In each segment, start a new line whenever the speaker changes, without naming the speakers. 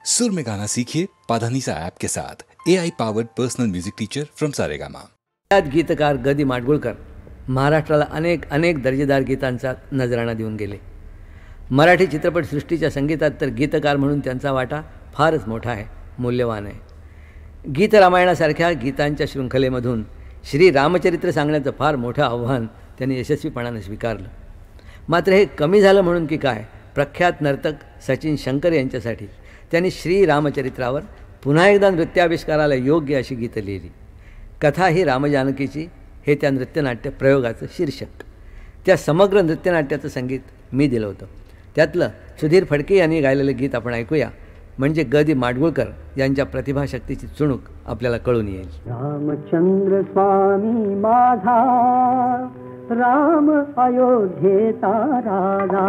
सुर में गाना सीखिए पाधानीसा ऐप के साथ। AI powered personal music teacher from Saregama.
गीतकार ग दी माडगुळकर महाराष्ट्राला अनेक दर्जेदार गीतांचा नजराणा देऊन गेले. मराठी चित्रपटसृष्टीच्या संगीतात तर गीतकार म्हणून त्यांचा वाटा फारच मोठा आहे, मूल्यवान आहे. गीत रामायणासारख्या गीतांच्या शृंखलेमधून श्री रामचरित्र सांगण्याचं फार मोठं आव्हान त्यांनी यशस्वीपणाने स्वीकारलं. मात्र हे कमी झालं म्हणून की काय, प्रख्यात नर्तक सचिन शंकर यांच्यासाठी त्यांनी श्री रामचरित्रावर पुन्हा एकदा नृत्याविष्काराला योग्य अशी गीतं लिहिली. कथा ही रामजानकीची हे त्या नृत्यनाट्य प्रयोगाचं शीर्षक. त्या समग्र नृत्यनाट्याचं संगीत मी दिलं होतं. त्यातलं सुधीर फडके यांनी गायलेलं गीत आपण ऐकूया, म्हणजे ग दी माडगुळकर यांच्या प्रतिभाशक्तीची चुणूक आपल्याला कळून येईल.
रामचंद्र स्वामी माझा, राम अयोध्येचा राजा.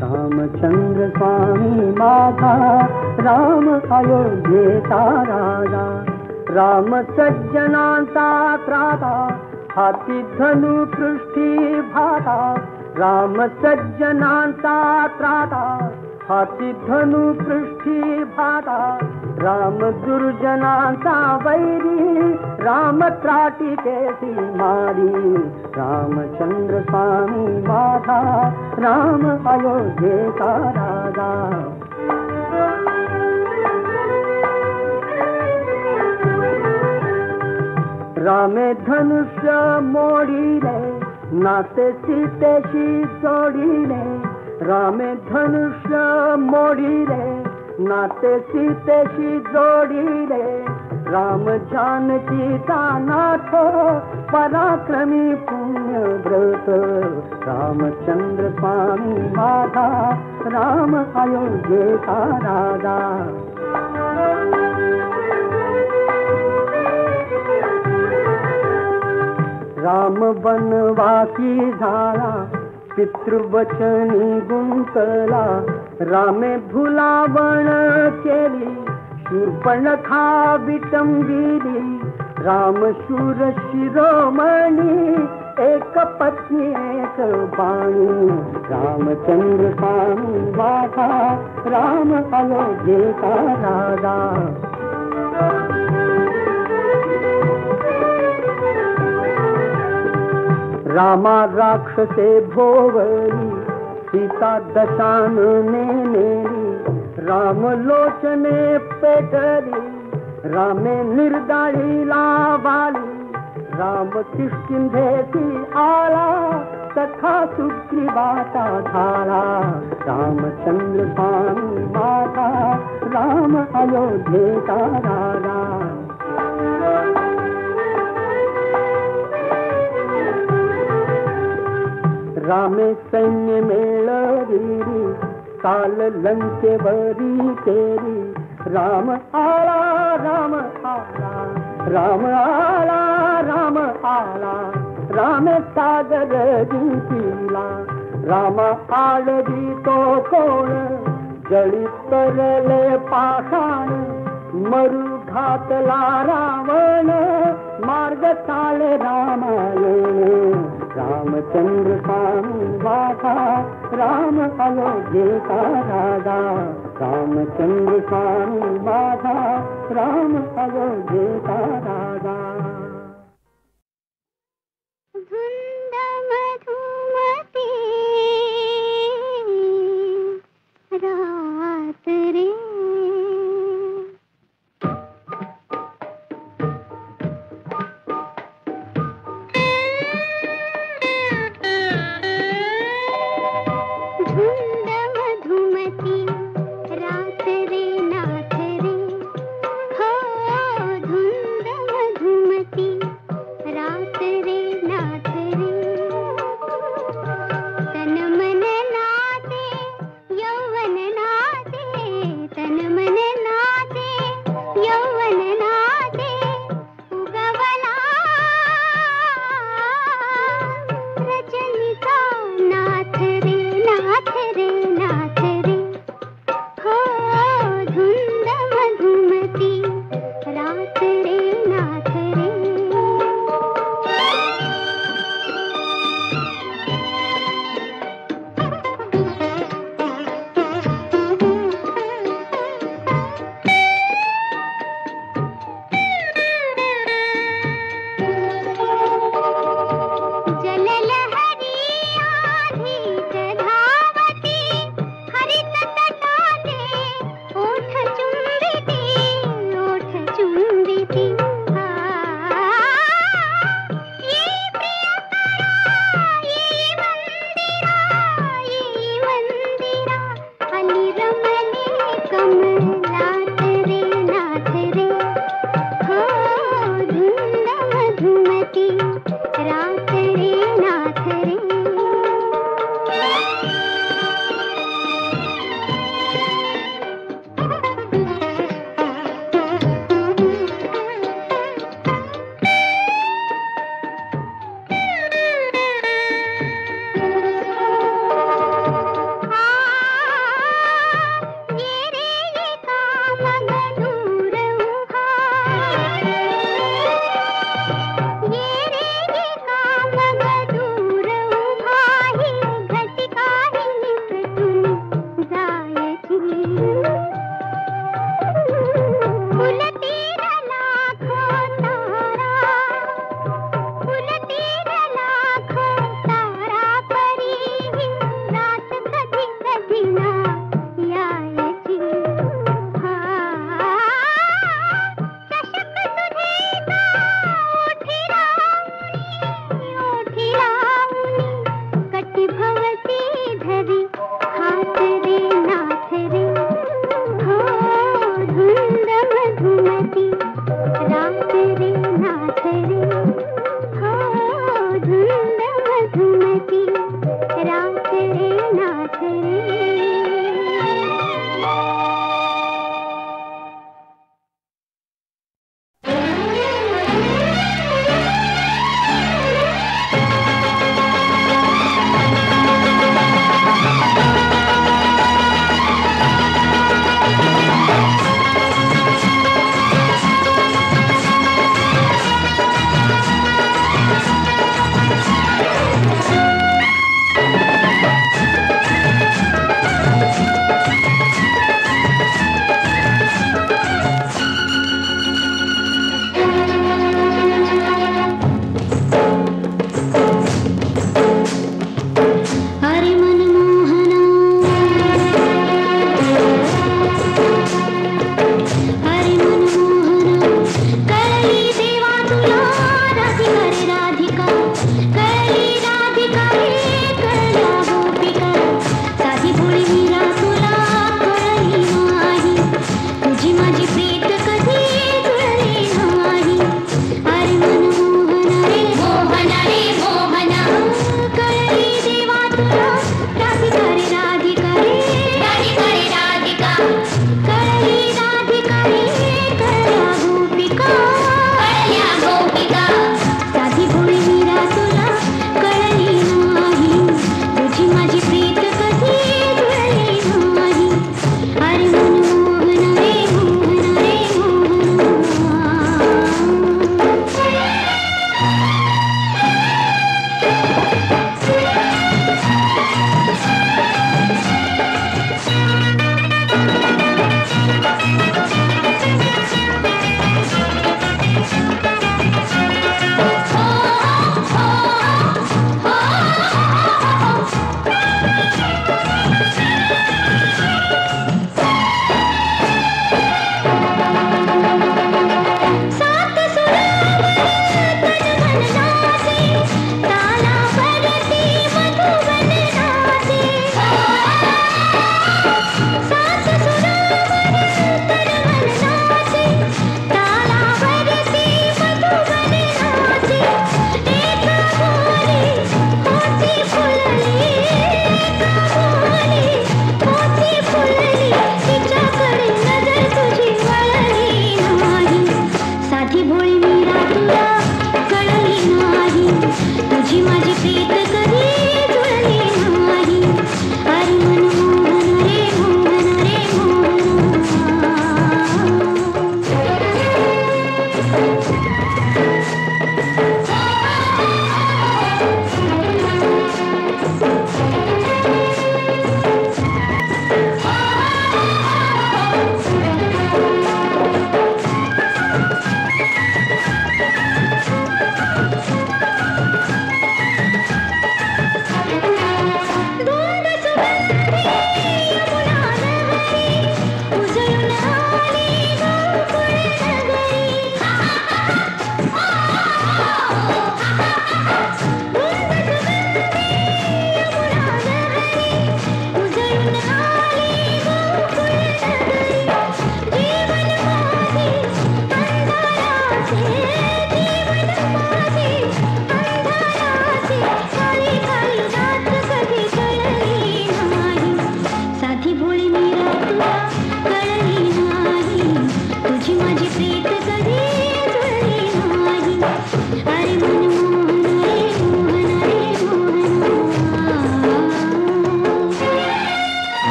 रामचंद्र स्वामी माझा, राम अयोध्येचा राजा. राम सज्जनांचा त्राता, हाती धनु पृष्ठी भाता. राम सज्जनांचा त्राता, हाती धनु पृष्ठी भाता. राम दुर्जनांचा वैरी, राम त्राटी केसी मारी. रामचंद्र स्वामी माझा, राम अयोध्येचा राजा. रामे धनुष्य मोडिले, नाते सीतेशी जोडिले. रामे धनुष्य मोडिले, नाते सीतेशी जोडिले. राम जानकीचा नाथ, पराक्रमी पुण्यव्रत. रामचंद्र स्वामी माझा, राम अयोध्येचा राजा. राम वनवासी झाला, पितृवचनी गुंतला. रामे भुलावण केली, शूर्पणखा विटंबिली. राम शूर शिरोमणी, एक पत्नी एक बाणी. रामचंद्र स्वामी माझा, राम अयोध्येचा राजा. रामा राक्षसे भोवली, सीता दशानने नेली. राम लोचने पेटली, रामे निर्दाळीला वाली. राम किष्किंधेसी आला, तथा सुग्रीवाचा झाला. रामचंद्र स्वामी माझा, राम अयोध्येचा राजा. रामे सैन्य मेळविली, काल लंकेवरी केली. राम आला, राम आला, राम आला, राम आला. रामे सागर जिंकिला, राम आळवी तो कोण. जळी तरले पाषाण, मरु घातला रावण. मार्ग चाले रामायण. रामचंद्र स्वामी माझा, राम अयोध्येचा राजा. रामचंद्र स्वामी माझा, राम अयोध्येचा राजा.
धुंद मधुमती रात रे. धुंद मधुमती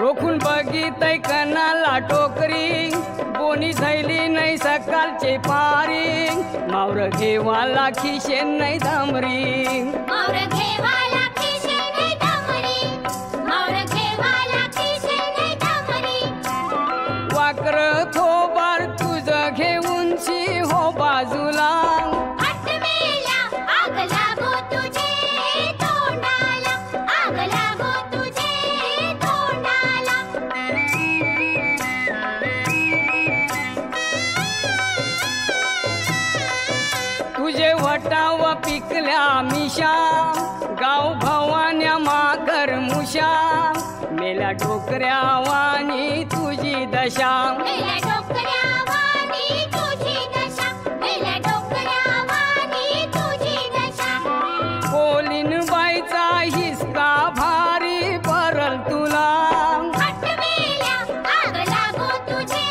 रोखून बघितय कणाला टोकरी, कोणी झैली नाही सकाळचे पारी, मावर घेवाला खिशे नाही धामरी,
मावर घेवाला खिशे नाही धामरी, मावर घेवाला खिशे नाही धामरी.
वाकर थोबार तुझं घेऊनची हो बाजूला,
हट मेल्या आग लागो तुझे तोंडाला, आग लागो तुझे तोंडाला.
तुझे वटाव पिकल्या मिशा, गाव भवान्या माकर मुशा, मेल्या डोकऱ्या वाणी तुझी दशा,
मेल्या डोकऱ्या वाणी तुझी दशा, मेल्या डोकऱ्या वाणी तुझी दशा.
कोलीन बाईचा हिसका भारी परल तुला,
हट मेल्या आग लागो तुझे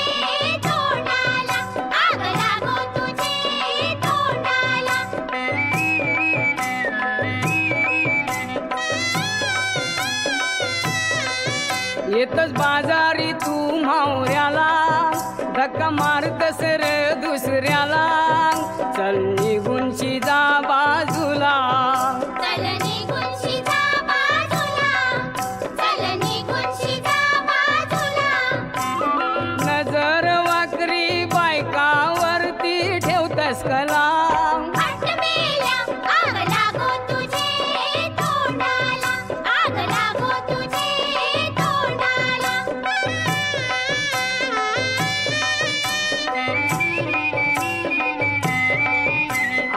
तोंडाला, आग लागो तुझे तोंडाला.
येतच बाजारी तू मावऱ्याला, धक्का मारतस रे दुसऱ्याला, चल निघूनशी जा बाजूला,
चल निघून शिजा बाजूला, चल निघून शिजा बाजूला.
नजर वाकरी बायकावरती ठेवतस कला,
हट मेल्या आग लागो तुझे तोंडाला, आग लागो तुझे तोंडाला.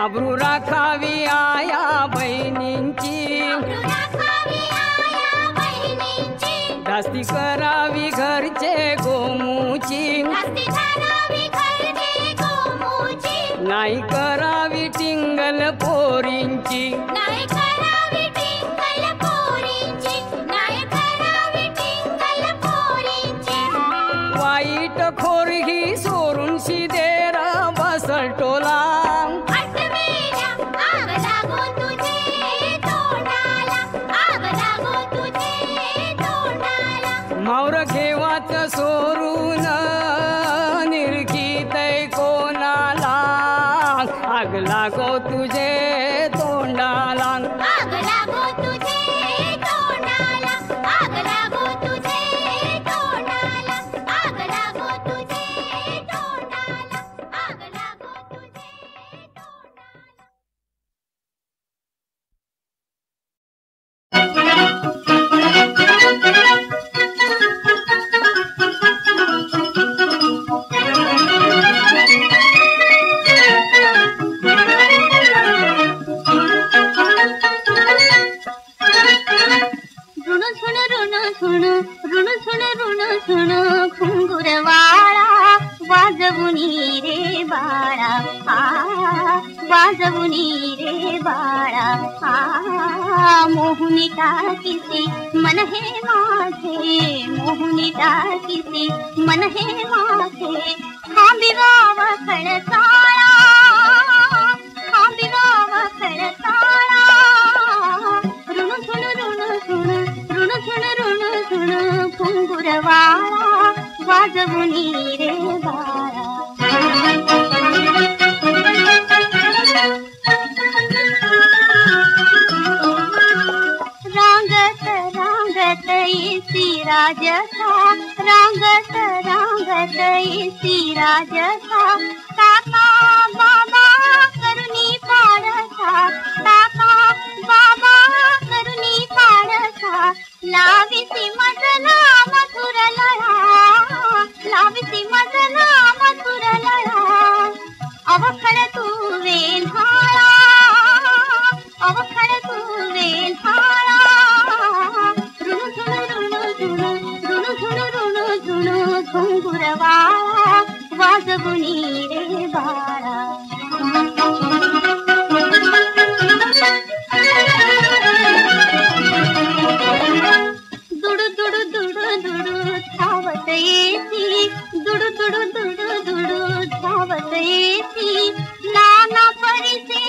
आबरू राखावी आया बहिणींची,
आबरू राखावी आया बहिणींची,
जास्ती करावी घरचे गोमूची,
जास्ती धरावी घरचे गोमूची,
नाही करावी टिंगल पोरींची,
नाही करावी टिंगल पोरींची, नाही करावी टिंगल पोरींची.
वाईट खोर ही सोडून शिदेर बसल टोला,
हट मेल्या आग लागो तुझे तोंडाला, आग लागो तुझे तोंडाला.
मावर घेवाच सोडून निरखितय कोणाला, आग लागो तुझे तोंडाला,
आग लागो तुझे तोंडाला, आग लागो तुझे तोंडाला, आग लागो तुझे तोंडाला, आग लागो तुझे तोंडाला.
घुंगुरवाळा वाजवुनी रे बाळा, वाजवुनी रे बाळा. मोहुनी टाकीसी मन हे माझे, मोहुनी टाकीसी मन हे माझे. खांबिवाव खळसाळा, खांबिवाव खळसाळा. ऋण सुण ऋण सुण ऋण सुण ऋण सुण घुंगुरवाळा वाजवुनी रे बाळा. रांगत रांगत येसी राजसा, रांगत रांगत येसी राजसा. काका बाबा करुणी पाडसा, काका बाबा करुणी पाडसा. लाविसी मजला मधुर लळा, लाविसी मजला मधुर लळा. अवखळ तू वेल्हाळा, अवखळ तू वेल्हाळा. ऋण झुण ऋण झुण ऋण झुण ऋण झुण घुंगुरवाळा वाजवुनी रे बाळा. दुडू दुडू दुडू दुडू धावत येती, दुडू दुडू दुडू दुडू धावत येती. नाना परीचे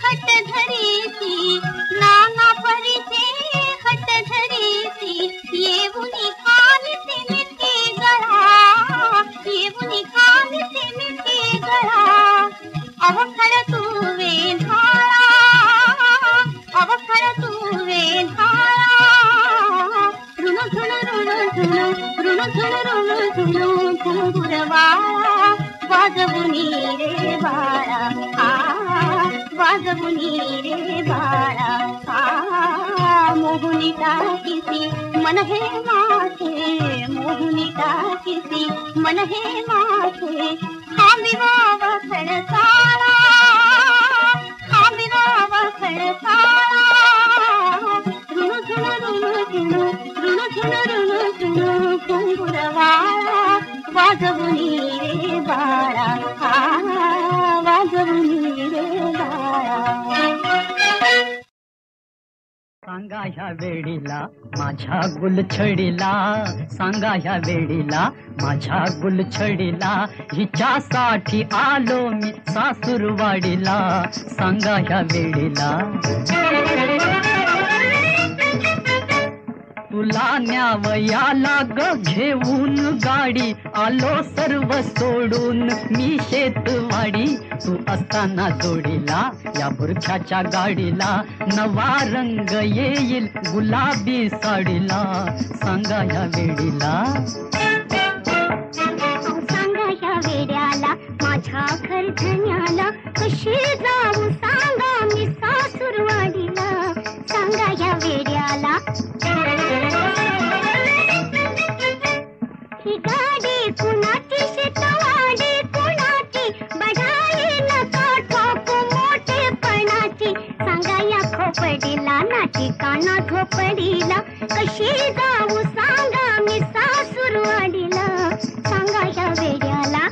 हट धरीती, नाना परीचे हट धरीती. येऊनी खाली घुंगुरवाळा वाजवुनी रे बाळा वाजवुनी रे बाळा मोहुनी टाकीसी मन हे माझे मोहुनी टाकीसी मन हे माझे आम्ही वावा खडसाळा आम्ही वावा खडसाळा रुणु झुणु रुणु झुणु घुंगुरवाळा वाजवुनी रे बाळा वाजवुनी रे बाळा
सांगा ह्या वेळीला माझ्या गुलछडीला सांगा ह्या वेळीला माझ्या गुलछडीला हिच्यासाठी आलो मी सासूरवाडीला सांगा ह्या वेळीला तुला न्यावयाला ग घेऊन गाडी आलो सर्व सोडून मी शेतवाडी तू असताना जोडीला या बुरख्याच्या गाडीला नवा रंग येईल गुलाबी साडीला सांगा या वेडीला
सांगा या वेड्याला माझ्या खरधन्याला कशी जाऊ सांगा मी सासूरवाडीला सांगा या वेड्याला ही गाडी कुणाची शेतवाडी कुणाची बढाई नका ठोकू मोठेपणाची सांगा या खोपडीला नाची काना झोपडीला कशी जाऊ सांगा मी सासूरवाडीला सांगा ह्या वेड्याला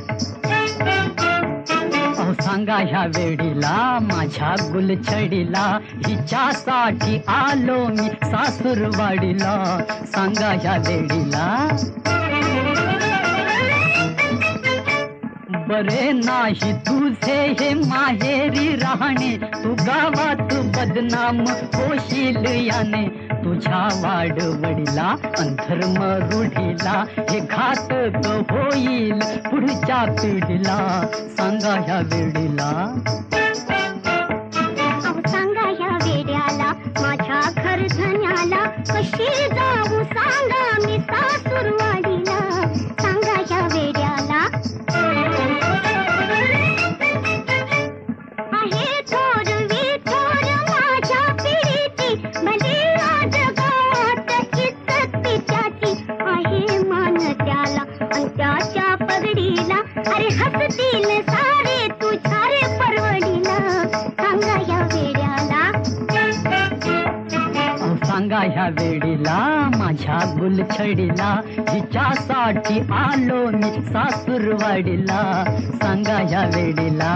सांगा ह्या वेडीला माझ्या गुलछडीला हिच्यासाठी आलो मी सासूरवाडीला सांगा ह्या वेडीला बरे नाही तुझे हे माहेरी राहणे तू गावात बदनाम होशील याने तुझ्या वाडवडीला अंधर्म रूढीला हे घातक होईल पुढच्या पिढीला सांगा ह्या वेडीला
सांगा ह्या वेड्याला माझ्या खरधन्याला कशी जाऊ सांगा मी सासूरवाडीला सांगा ह्या वेड्याला आहे थोर विथोर माझ्या पिढीची भले आज गावात इज्जत तिच्याची आहे मान त्याला आणि त्याच्या पगडीला अरे हसतील सारे तुझ्या रे परवडीला सांगा या वेड्याला
सांगा ह्या वेडीला माझ्या गुलछडीला हिच्यासाठी आलो मी सासूरवाडीला सांगा ह्या वेडीला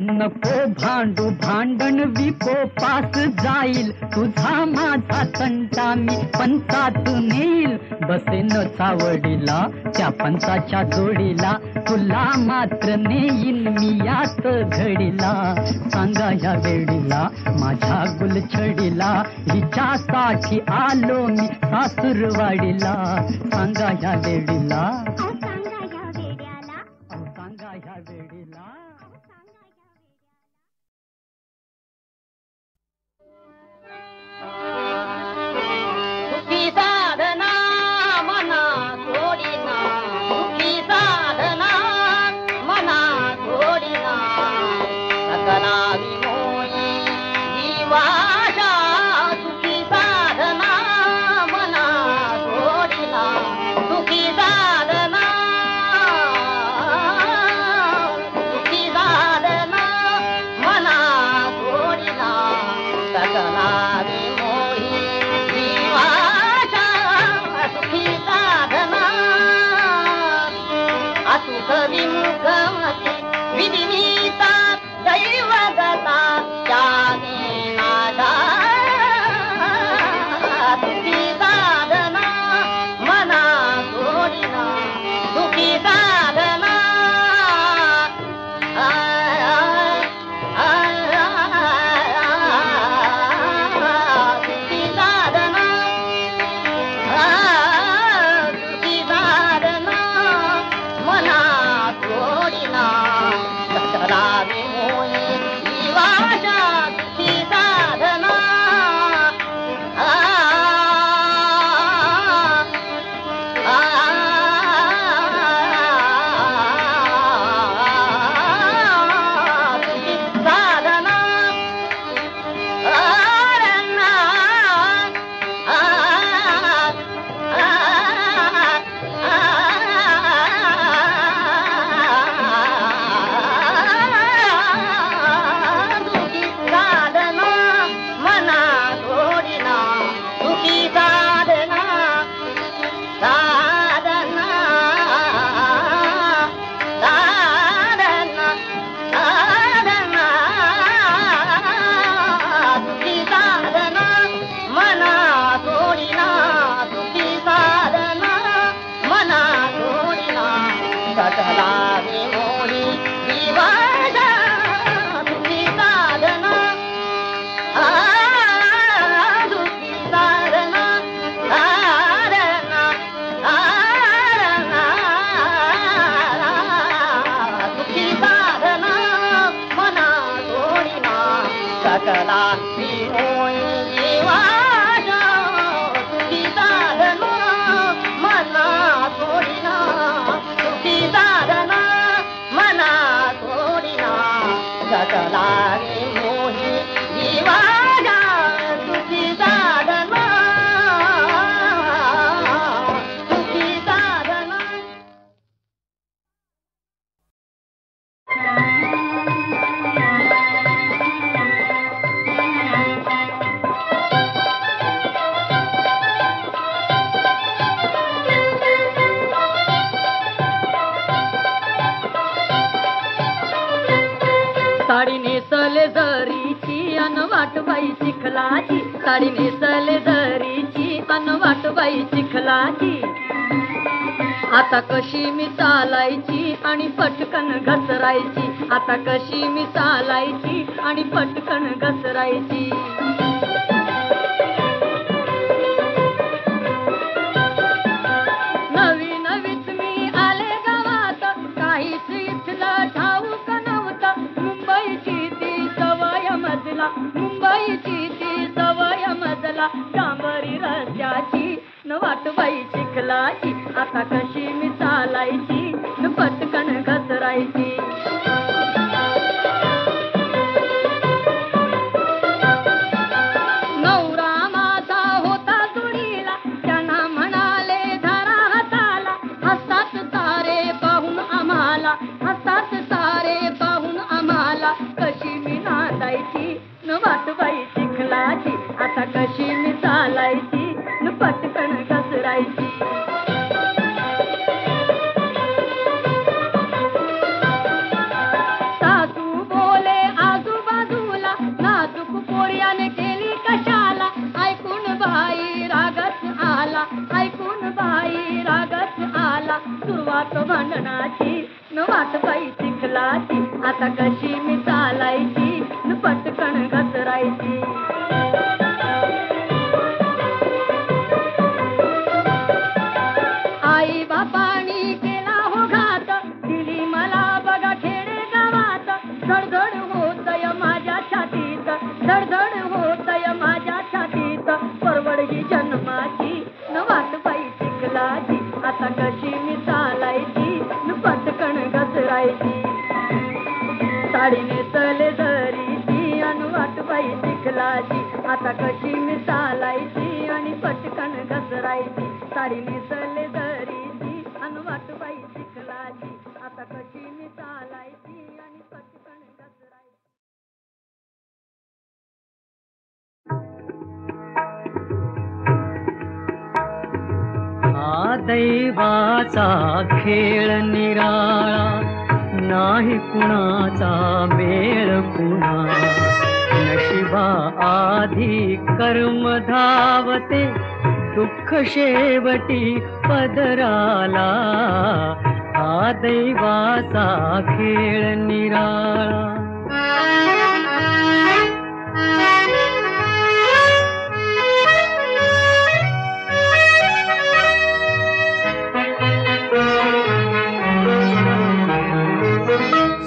नको भांडू भांडण विकोपास जाईल तुझा माझा तंटा मी पंचात नेईल बसेन चावडीला त्या पंचाच्या जोडीला तुला मात्र नेईन मी याच घडीला सांगा ह्या वेडीला माझ्या गुलछडीला हिच्यासाठी आलो मी सासूरवाडीला सांगा ह्या वेडीला
सांगा या वेड्याला
सांगा ह्या वेडीला
सुखी साधना मना सोडिना सुखी साधना मना सोडिना सकला विमोही जीवाशा सुखी साधना मना सोडिना सुखी साधना मना सोडिना सकला विमोही जीवाशा सुखी साधना असुख विमुखमती विधिनीता दैवगता जाने नादा सुखी साधना मना सोडिना सुखी साधना सुखी साधना सुखी साधना मना सोडिना सकला सकला विमोही वाजा सुखी साधना मना सोडिना सुखी साधना मना सोडिना सकला विमोही वाजा सुखी साधना सुखी साधना.
साडी नेसले जरीची अन वाटबाई चिखलाची साडी नेसले जरीची अन वाटबाई चिखलाची आता कशी मी चालायची आणि पटकन घसरायची आता कशी मी चालायची आणि पटकन घसरायची. नवी नवीच मी आले गावात काहीच इथलं ठाऊक नव्हतं मुंबईची ती सवय मजला मुंबईची ती सवय मजला डांबरी रस्त्याची न वाटबाई चिखलाची आता कशी मी चालायची न पटकन घसरायची. नवरा माझा होता जोडीला त्यांना म्हणाले धरा हाताला हसतात सारे पाहून आम्हाला हसतात सारे पाहून आम्हाला कशी मी नांदायची न वाटबाई चिखलाची आता कशी मी चालायची न पटकन घसरायची. सासू बोले आजूबाजूला नाजूक पोर्याने केली कशाला ऐकून बाई रागत आला ऐकून बाई रागत आला सुरुवात भांडणाची न वाटबाई चिखलाची आता कशी मी चालायची न पटकन घसरायची. आई बापानी केला हो घात दिली मला बघा खेडे गावात धडधड होतय माझ्या छातीत धडधड होतय माझ्या छातीत परवड ही जन्माची न वाटबाई चिखलाची आता कशी मी चालायची न पटकन घसरायची. साडी नेसले जरीची अन वाटबाई चिखलाची आता कशी मी चालायची आणि पटकन घसरायची. साडी नेसले जरीची अन वाटबाई चिखलाची आता कशी मी चालायची आणि पटकन घसरायची. हा दैवाचा खेळ निराळा नाही कुणाचा मेळ कुणा नशिबा आधी कर्म धावते दुःख शेवटी पदराला हा दैवाचा खेळ निराळा.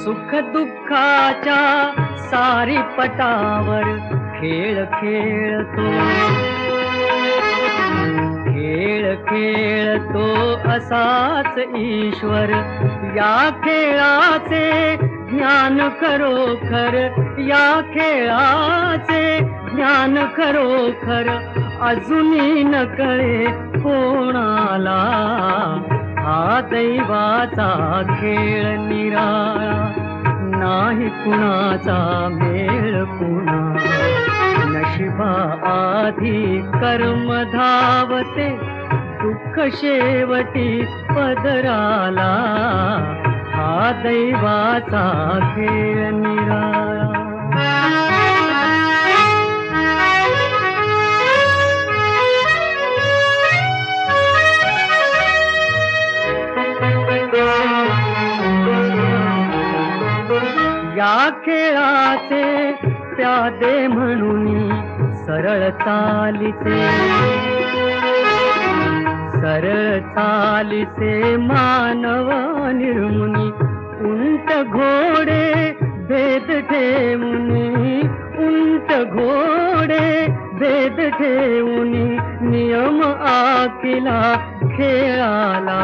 सुख दुःखाच्या सारी पटावर खेळ खेळतो खेळ खेळतो असाच ईश्वर या खेळाचे ज्ञान खरोखर या खेळाचे ज्ञान खरोखर अजूनही न कळे कोणाला हा दैवाचा खेळ निराळा नाही कुणाचा मेळ कुणा नशिबा आधी कर्म धावते दुःख शेवटी पदराला हा दैवाचा खेळ निराळा. या खेळाचे प्यादे म्हणून सरळ चालिसे मानव निर्मुनी उंट घोडे भेद ठेवून
उंट घोडे भेद ठेवून नियम आखिला खेळाला.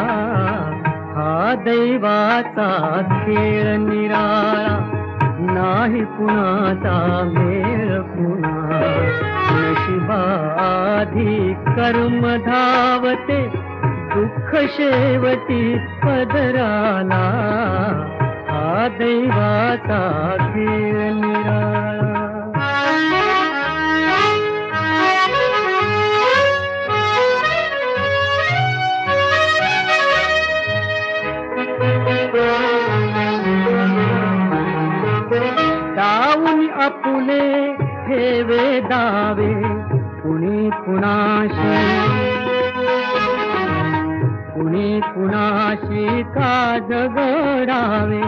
हा दैवाचा खेळ निराळा नाही कुणाचा मेळ कुणा. नशिबाधी कर्म धावते दुःख शेवटी पदराला. हा दैवाचा खेळ निराळा. दावून आपुले ठेवे दावे कुणी कुणाशी का झगडावे.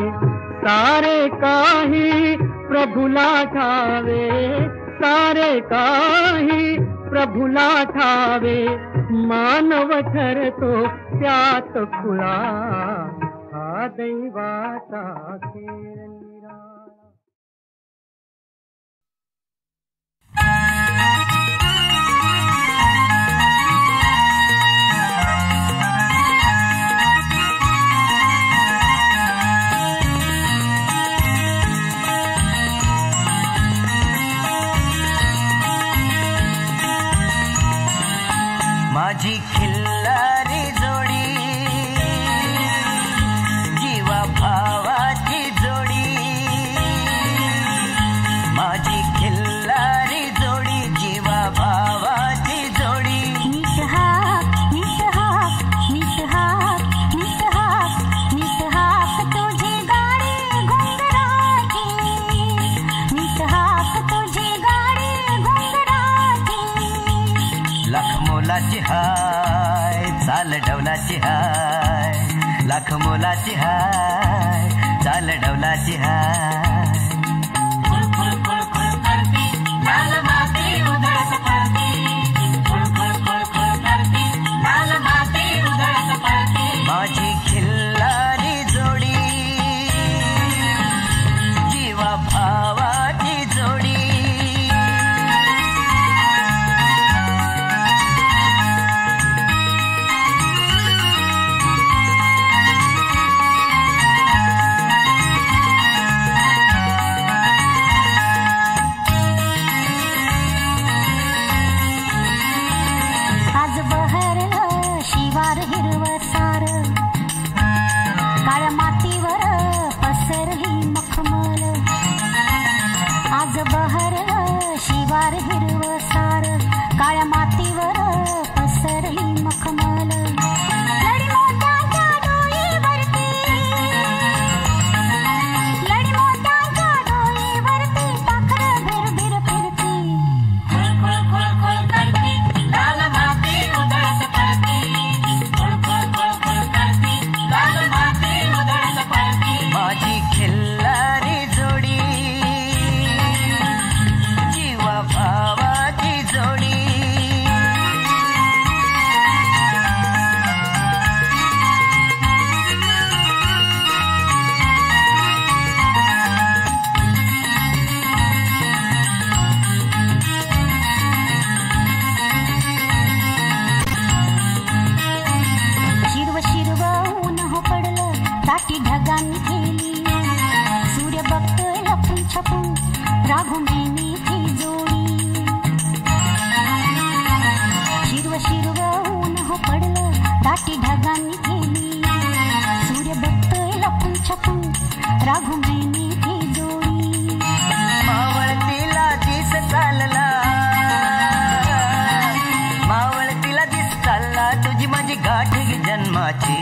सारे काही प्रभुला ठावे, सारे काही प्रभुला ठावे. मानव ठरतो त्यात खुळा. हा दैवाचा खेळ निराळा.
माझी खिल्लारी जोडी, जीवा भावाची जोडी. माझी खिल्लारी जोडी, जीवा भावाची जोडी.
निसहाक निसहाक निसहाक निसहाक निसहाक तुझी गाडी घुंगराची. निसहाक तुझी गाडी घुंगराची.
लाख मोलाची हाय, चाल डवलाची हाय. लाख मोलाची हाय, चाल डवलाची हाय. खुळ खुळ खुळ खुळ करती, लाल माती उधळत पडती. खुळ खुळ खुळ खुळ करती, लाल माती उधळत पडती. माझी खिल्लारी जोडी, जीवा भावाची जोडी.
आज बहरलं शिवार हिरवं सार. काळ्या मातीवर पसरली मखमल. आज बहरलं शिवार हिरवं सार. काळ्या मातीवर पसरली मखमल. लडी मोत्याच्या डोईवरती, लडी मोत्याच्या डोईवरती पाखरं भिरभिर फिरती.
खुळ खुळ खुळ खुळ करती, लाल माती उधळत पडती. खुळ खुळ खुळ खुळ करती, लाल माती उधळत पडती. माझी खिल्लारी जोडी, जीवा भावाची जोडी.
शिरव शिरव ऊन हो पडलं, दाटी ढगांनी केली. सूर्य बघतोय लपून छपून, राघुमेनी ती जोडी. शिरव शिरव ऊन हो पडलं, दाटी ढगांनी केली. सूर्य बघतोय लपून छपून, राघुमेनी ती जोडी.
मावळतीला दिस चालला, मावळतीला दिस चालला. तुझी माझी गाठ गी जन्माची.